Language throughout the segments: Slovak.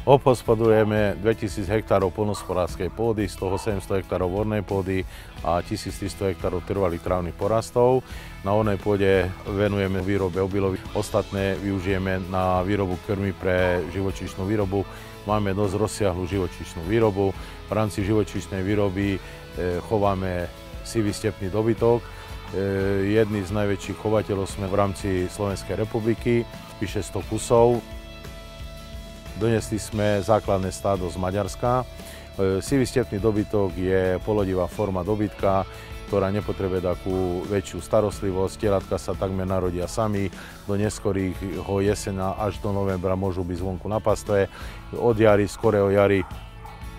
Obhospodujeme 2000 hektárov poľnohospodárskej pôdy, z toho 700 hektárov ornej pôdy a 1300 hektárov trvalých trávnych porastov. Na ornej pôde venujeme výrobe obilových, ostatné využijeme na výrobu krmy pre živočíšnu výrobu. Máme dosť rozsiahlu živočíšnu výrobu. V rámci živočíšnej výroby chováme sivý stepný dobytok. Jedni z najväčších chovateľov sme v rámci Slovenskej republiky, vyše 100 kusov. Donesli sme základné stádo z Maďarska. Sivý stepný dobytok je polodivá forma dobytka, ktorá nepotrebuje takú väčšiu starostlivosť. Telatka sa takmer narodia sami, do neskorého jesena až do novembra môžu byť zvonku na pastve. Od jary, skorého jary,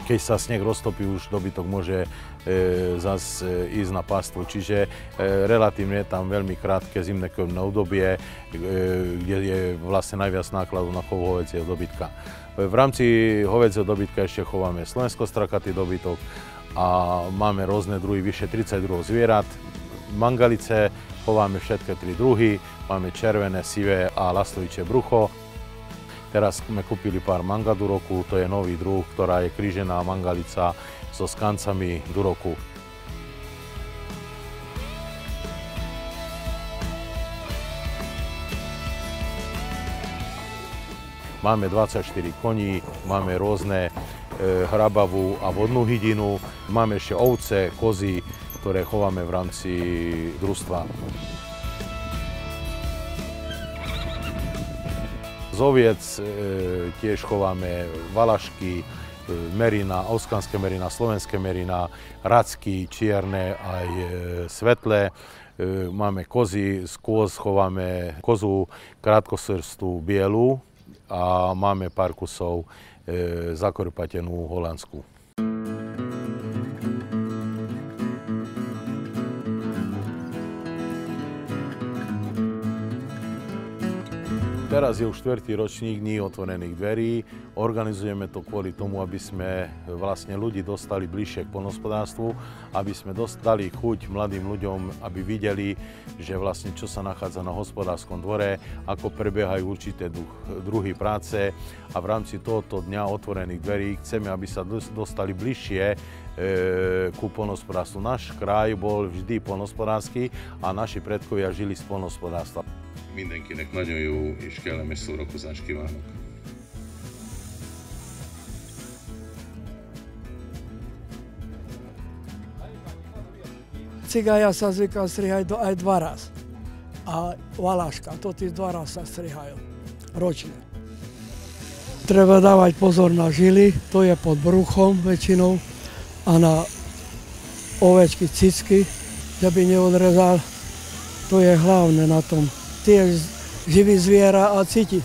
keď sa sneh roztopí, už dobytok môže zase ísť na pastvu. Čiže relatívne je tam veľmi krátke zimné krmné obdobie, kde je vlastne najviac nákladov na chov hovädzieho dobytka. V rámci hovädzieho dobytka ešte chováme slovensko-strakatý dobytok a máme rôzne druhy, vyše 30 druhov zvierat. Mangalice chováme všetky 3 druhy, máme červené, sivé a lastovičie brucho. Teraz sme kúpili pár manga duroku, to je nový druh, ktorá je krížená mangalica so skancami duroku. Máme 24 koní, máme rôzne hrabavú a vodnú hydinu, máme ešte ovce, kozy, ktoré chováme v rámci družstva. Z oviec tiež chováme valašky, merina, oskanské merina, slovenské merina, racky, čierne aj svetlé. Máme kozy, z kôz chováme kozu krátkosrstú bielu a máme pár kusov zakorpatenú holandskú. Teraz je už 4. ročník Dní otvorených dverí. Organizujeme to kvôli tomu, aby sme vlastne ľudí dostali bližšie k poľnohospodárstvu, aby sme dostali chuť mladým ľuďom, aby videli, že vlastne čo sa nachádza na hospodárskom dvore, ako prebiehajú určité druhy práce a v rámci tohoto Dňa otvorených dverí chceme, aby sa dostali bližšie ku poľnohospodárstvu. Náš kraj bol vždy poľnohospodársky a naši predkovia žili z poľnohospodárstva. Mindenkinek nagyon jó és kellemes szórakozást kívánok. Cigája sa zvyká strihať aj 2 raz. A valaška, to tí 2 raz sa strihajú ročne. Treba dávať pozor na žily, to je pod bruchom väčšinou, a na ovečky, cicky, že by neodrezal, to je hlavné na tom. Tiež živý zviera a cíti.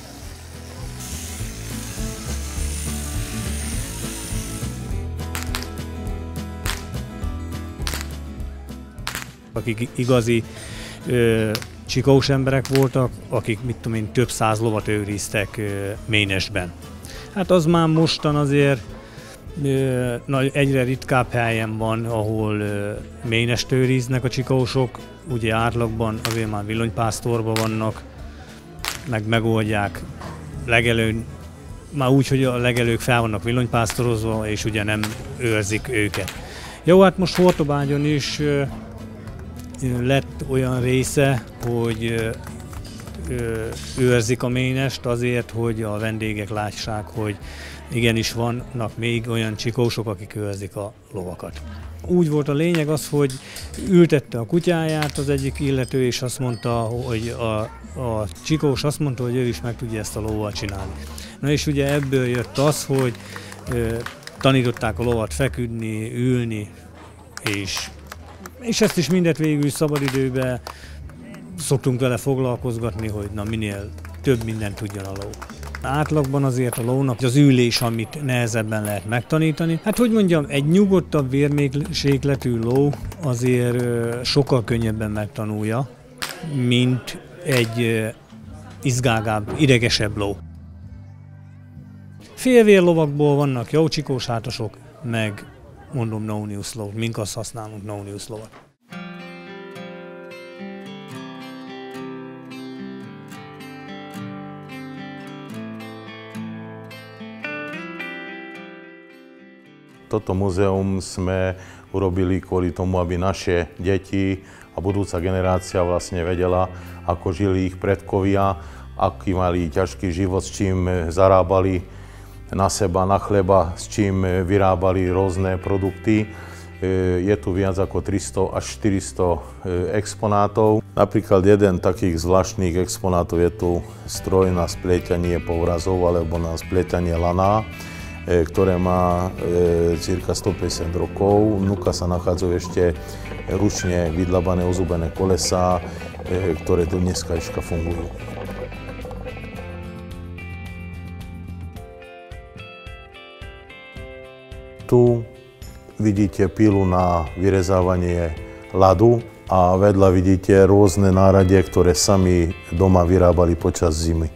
Akik igazi csikós emberek voltak, akik mit tudom én, több 100 lovat őriztek Ménesben. Hát az már mostan azért egyre ritkább helyen van, ahol ménest őriznek a csikósok. Ugye átlagban azért már villanypásztorban vannak, meg megoldják legelőn, már úgy, hogy a legelők fel vannak villanypásztorozva, és ugye nem őrzik őket. Jó, hát most Hortobágyon is lett olyan része, hogy őrzik a ménest azért, hogy a vendégek lássák, hogy igenis vannak még olyan csikósok, akik őrzik a lovakat. Úgy volt a lényeg az, hogy ültette a kutyáját az egyik illető, és azt mondta, hogy a csikós azt mondta, hogy ő is meg tudja ezt a lóval csinálni. Na és ugye ebből jött az, hogy tanították a lovat feküdni, ülni, és ezt is mindet végül szabadidőben szoktunk vele foglalkozgatni, hogy na minél több mindent tudjon a ló. Átlagban azért a lónak az ülés, amit nehezebben lehet megtanítani. Hát hogy mondjam, egy nyugodtabb vérmérsékletű ló azért sokkal könnyebben megtanulja, mint egy izgágább, idegesebb ló. Félvérlovakból vannak jó csikós hátosok, meg mondom Nónius ló, mink azt használunk Nónius lovat. Toto muzeum sme urobili kvôli tomu, aby naše deti a budúca generácia vlastne vedela, ako žili ich predkovia, aký mali ťažký život, s čím zarábali na seba, na chleba, s čím vyrábali rôzne produkty. Je tu viac ako 300 až 400 exponátov. Napríklad jeden takých zvláštnych exponátov je tu stroj na spletanie povrazov alebo na spletanie lana, ktoré má cirka 150 rokov. Vnúka sa nachádzajú ešte ručne vydlabané ozubené kolesá, ktoré do dneska ešte fungujú. Tu vidíte pilu na vyrezávanie ľadu a vedľa vidíte rôzne náradie, ktoré sami doma vyrábali počas zimy.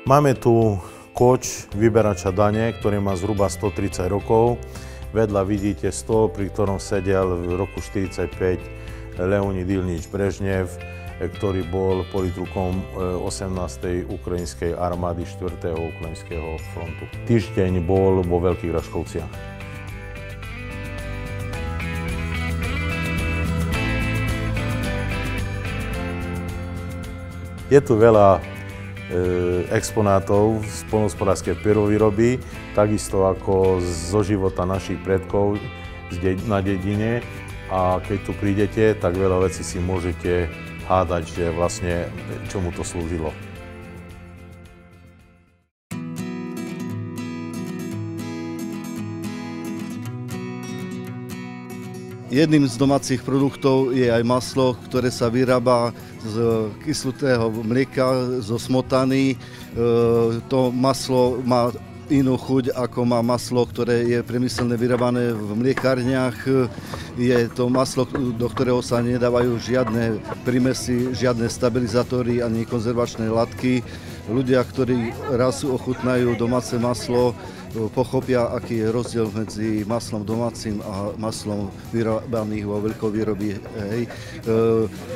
Máme tu koč vyberača dane, ktorý má zhruba 130 rokov. Vedľa vidíte stôl, pri ktorom sedel v roku 1945 Leonid Iljič Brežnev, ktorý bol politrukom 18. ukrajinskej armády 4. ukrajinského frontu. Týždeň bol vo Veľkých Raškovciach. Je tu veľa exponátov z poľnohospodárskej prvovýroby, takisto ako zo života našich predkov na dedine. A keď tu prídete, tak veľa vecí si môžete hádať, že vlastne čomu to slúžilo. Jedným z domácich produktov je aj maslo, ktoré sa vyrába z kyslutého mlieka, zo smotany. To maslo má inú chuť, ako má maslo, ktoré je priemyselne vyrábané v mliekárniach. Je to maslo, do ktorého sa nedávajú žiadne primesy, žiadne stabilizátory ani konzervačné látky. Ľudia, ktorí raz ochutnajú domáce maslo, pochopia, aký je rozdiel medzi maslom domácim a maslom vyrábaným vo veľkovýrobe.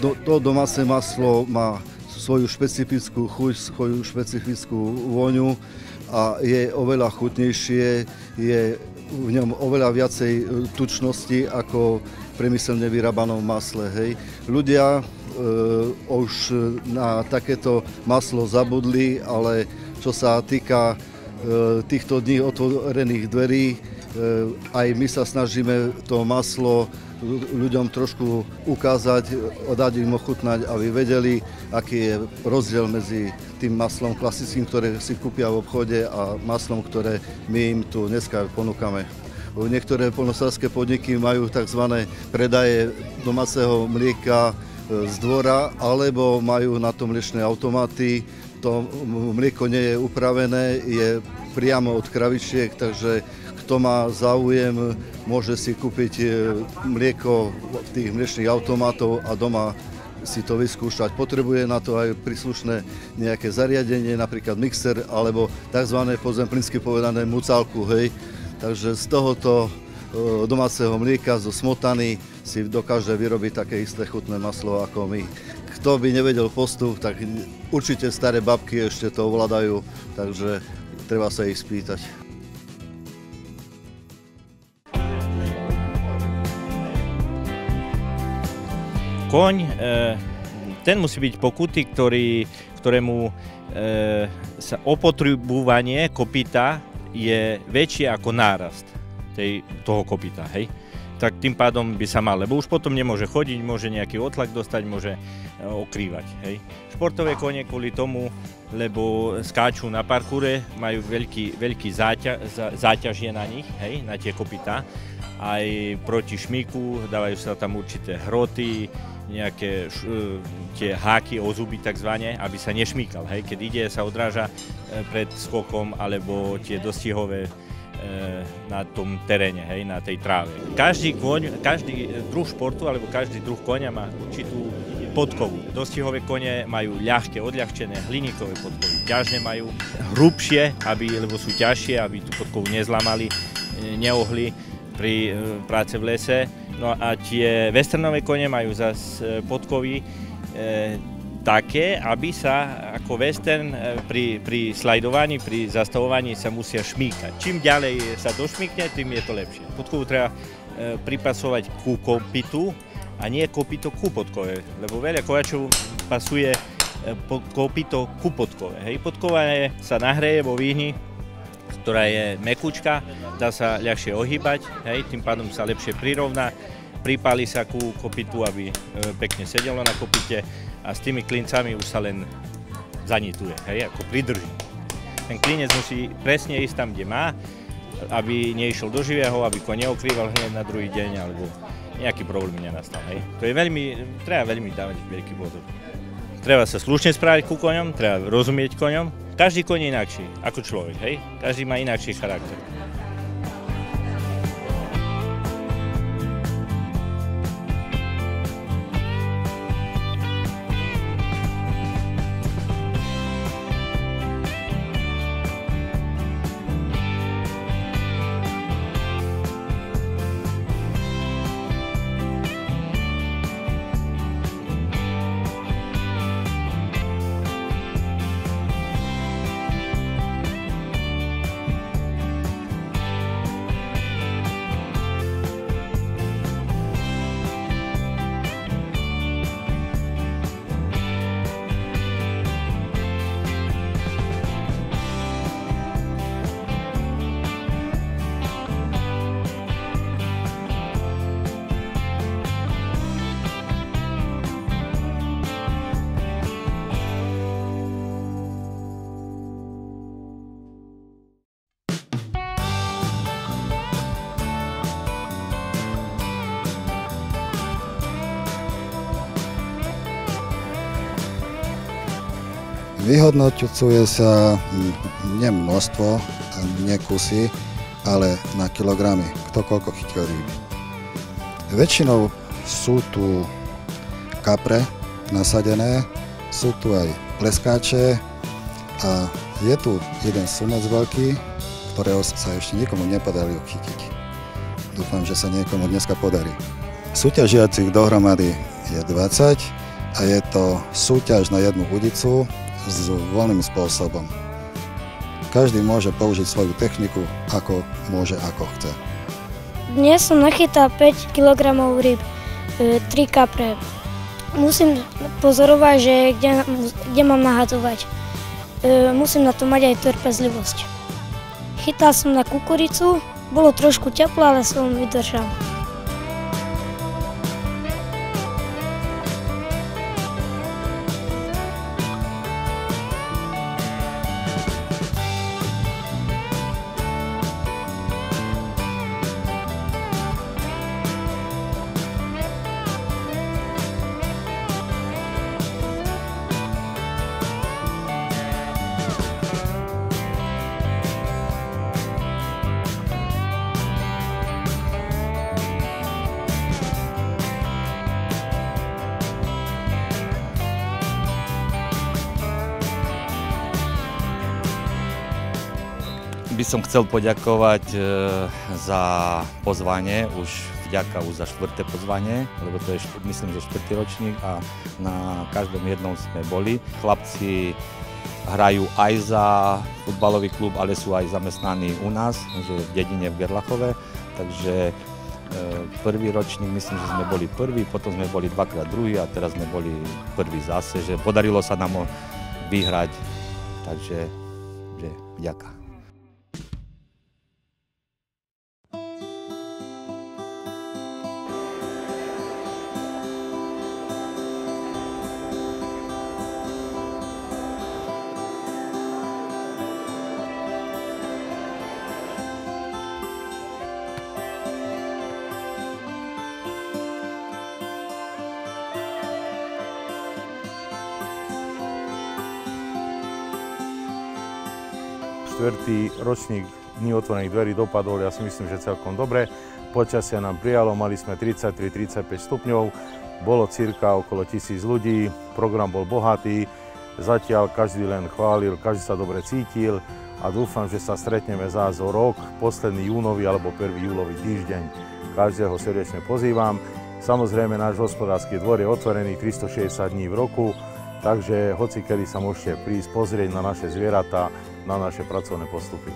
To domáce maslo má svoju špecifickú chuť, svoju špecifickú vôňu a je oveľa chutnejšie, je v ňom oveľa viacej tučnosti ako v priemyselne vyrábanom masle. Ľudia už na takéto maslo zabudli, ale čo sa týka týchto dní otvorených dverí, aj my sa snažíme to maslo ľuďom trošku ukázať, dať im ochutnať, aby vedeli, aký je rozdiel medzi tým maslom klasickým, ktoré si kúpia v obchode, a maslom, ktoré my im tu dneska ponúkame. Niektoré poľnohospodárske podniky majú tzv. Predaje domáceho mlieka z dvora, alebo majú na to mliečne automaty. To mlieko nie je upravené, je priamo od kravičiek, takže kto má záujem, môže si kúpiť mlieko v tých mliečnych automatov a doma si to vyskúšať. Potrebuje na to aj príslušné nejaké zariadenie, napríklad mixer alebo tzv. Pozemplinsky povedané mucálku. Takže z tohoto domáceho mlieka zo smotany si dokáže vyrobiť také isté chutné maslo ako my. Kto by nevedel postup, tak určite staré babky ešte to ovládajú, takže treba sa ich spýtať. Koň, ten musí byť pokutý, ktorému sa opotrebovanie kopyta je väčšie ako nárast toho kopyta, hej? Tak tým pádom by sa mal, lebo už potom nemôže chodiť, môže nejaký otlak dostať, môže okrývať. Hej. Športové kone kvôli tomu, lebo skáču na parkúre, majú veľký záťaž na nich, hej, na tie kopytá. Aj proti šmíku dávajú sa tam určité hroty, nejaké tie háky o zuby takzvané, aby sa nešmíkal. Hej. Keď ide, sa odráža pred skokom alebo tie dostihové na tom teréne, hej, na tej tráve. Každý druh športu alebo každý druh koňa má určitú podkovu. Dostihové kone majú ľahké, odľahčené hliníkové podkovy. Ťažné majú hrubšie, lebo sú ťažšie, aby tú podkovu nezlamali, neohli pri práce v lese. No a tie westernové kone majú zase podkovy také, aby sa ako western pri slajdovaní, pri zastavovaní sa musia šmíkať. Čím ďalej sa došmíkne, tým je to lepšie. Podkovu treba pripasovať ku kopitu a nie kopito ku podkove, lebo veľa kovačov pasuje kopito ku podkove. Hej, podkova sa nahreje vo výhni, ktorá je mekúčka, dá sa ľahšie ohýbať, hej, tým pádom sa lepšie prirovná, pripáli sa ku kopitu, aby pekne sedelo na kopite a s tými klincami už sa len zanituje, hej, ako pridrží. Ten klinec musí presne ísť tam, kde má, aby neišiel do živého, aby ko neokrýval hneď na druhý deň, alebo nejaký problém nenastal, hej. To je treba veľmi dávať veľký pozor. Treba sa slušne správať ku koňom, treba rozumieť koňom. Každý koň je inakší ako človek, hej? Každý má inakší charakter. Vyhodnocuje sa nie množstvo, nie kusy, ale na kilogramy, kto koľko chytil rýb. Väčšinou sú tu kapre nasadené, sú tu aj pleskáče a je tu jeden sunec veľký, ktorého sa ešte nikomu nepodarilo chytiť. Dúfam, že sa niekomu dneska podarí. Súťažiacich dohromady je 20 a je to súťaž na jednu udicu s voľným spôsobom. Každý môže použiť svoju techniku, ako môže, ako chce. Dnes som nachytal 5 kg rýb, 3 kapre. Musím pozorovať, že kde mám nahadzovať. Musím na to mať aj trpezlivosť. Chytal som na kukuricu, bolo trošku teplo, ale som vydržal. By som chcel poďakovať za pozvanie, už vďaka už za 4. pozvanie, lebo to je, myslím, že 4. ročník a na každom jednom sme boli. Chlapci hrajú aj za futbalový klub, ale sú aj zamestnaní u nás, že v dedine v Gerlachove, takže prvý ročník, myslím, že sme boli prvý, potom sme boli dvakrát druhý a teraz sme boli prvý zase, že podarilo sa nám vyhrať, takže vďaka. Štvrtý ročník Dní otvorených dverí dopadol, ja si myslím, že celkom dobre. Počasie nám prijalo, mali sme 33-35 stupňov, bolo cirka okolo 1000 ľudí, program bol bohatý, zatiaľ každý len chválil, každý sa dobre cítil a dúfam, že sa stretneme zás o rok, posledný júnový alebo 1. júlový týždeň. Každého srdečne pozývam. Samozrejme, náš hospodársky dvor je otvorený 360 dní v roku. takže hoci kedy sa môžete prísť pozrieť na naše zvieratá, na naše pracovné postupy.